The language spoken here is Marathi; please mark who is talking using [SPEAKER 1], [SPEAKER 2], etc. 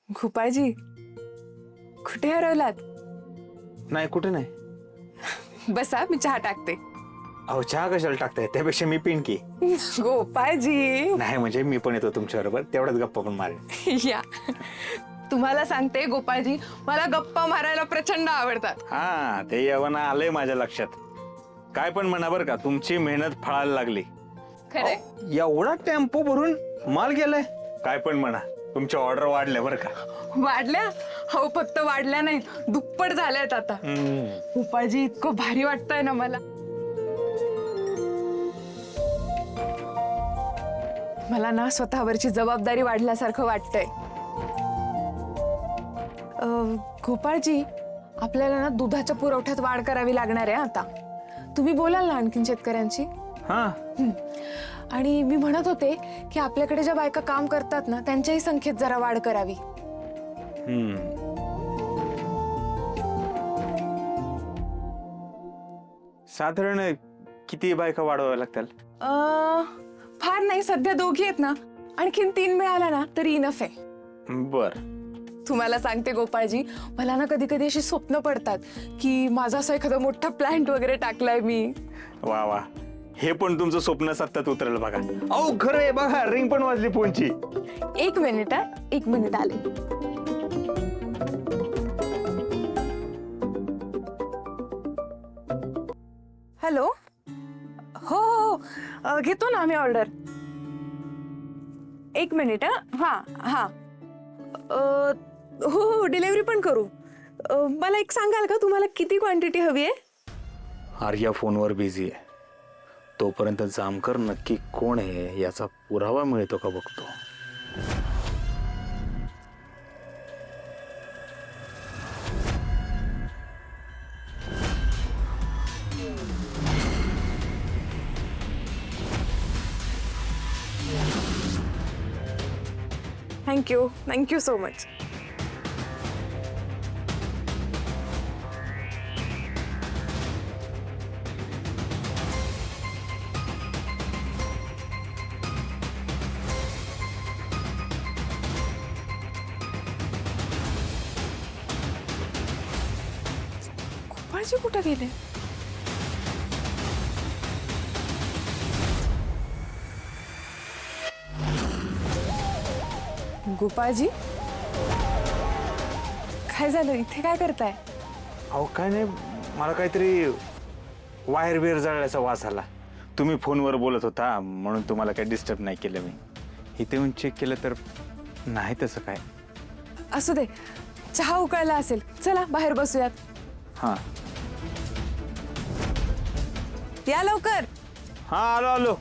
[SPEAKER 1] गोपाळजी, कुठे हरवलात?
[SPEAKER 2] नाही, कुठे नाही.
[SPEAKER 1] बसा, मी चहा टाकते.
[SPEAKER 2] अहो, चहा कशाला टाकताय? त्यापेक्षा मी पिन की.
[SPEAKER 1] गोपाळजी
[SPEAKER 2] नाही म्हणजे मी पण येतो तुमच्या बरोबर, तेवढाच गप्पा पण मारेन.
[SPEAKER 1] या. तुम्हाला सांगते गोपाळजी, मला गप्पा मारायला प्रचंड आवडतात.
[SPEAKER 2] हा, ते यवना आलंय माझ्या लक्षात. काय पण म्हणा बरं का, तुमची मेहनत फळायला लागली.
[SPEAKER 1] खरे
[SPEAKER 2] एवढा टेम्पो भरून माल गेलाय. काय पण म्हणा, तुमच्या ऑर्डर वाढल्या बरं का.
[SPEAKER 1] वाढल्या? हो, फक्त वाढल्या नाही, दुप्पट झाल्यात आता. गोपाळजी, इतकं भारी वाटतंय ना मला. मला ना स्वतःवरची जबाबदारी वाढल्यासारखं वाटतंय. गोपाळजी, आपल्याला ना दुधाच्या पुरवठ्यात वाढ करावी लागणार आहे आता. तुम्ही बोलाल ना आणखीन शेतकऱ्यांची?
[SPEAKER 2] हा,
[SPEAKER 1] आणि मी म्हणत होते की आपल्याकडे ज्या बायका काम करतात ना, त्यांच्याही संख्येत जरा वाढ करावी.
[SPEAKER 2] साधारण किती बायका वाढवाव्या लागतील?
[SPEAKER 1] फार नाही, सध्या दोघी आहेत ना, आणखीन 3 मिळाल्या ना तरी इनफ आहे.
[SPEAKER 2] बर.
[SPEAKER 1] तुम्हाला सांगते गोपाळजी, मला ना कधी कधी अशी स्वप्न पडतात की माझा असं एखादा मोठा प्लांट वगैरे टाकलाय मी.
[SPEAKER 2] वा वा, हे पण तुमचं स्वप्न सत्यात उतरेल बघा. अहो खरं आहे बघा, रिंग पण वाजली फोनची.
[SPEAKER 1] एक मिनिट आले. हॅलो. हो हो हो, घेतो ना आम्ही ऑर्डर. एक मिनिट. हा, हो हो, डिलिव्हरी पण करू. मला एक सांगाल का, तुम्हाला किती क्वांटिटी हवी आहे?
[SPEAKER 2] आर्या फोनवर बिझी आहे. तोपर्यंत जामकर नक्की कोण आहे याचा पुरावा मिळतो का बघतो.
[SPEAKER 1] Thank you so much. गोपाळजी कुठं गेले? गोपाळजी, काय झालं? इथे काय करताय?
[SPEAKER 2] अहो काय नाही, मला काहीतरी वायर बिअर जळल्याचा वास आला. तुम्ही फोनवर बोलत होता म्हणून तुम्हाला काही डिस्टर्ब नाही केलं. मी इथे येऊन चेक केलं तर नाही तसं काय.
[SPEAKER 1] असू दे, चहा उकळला असेल. चला बाहेर बसूयात.
[SPEAKER 2] हां
[SPEAKER 1] या लवकर.
[SPEAKER 2] हां, आलो.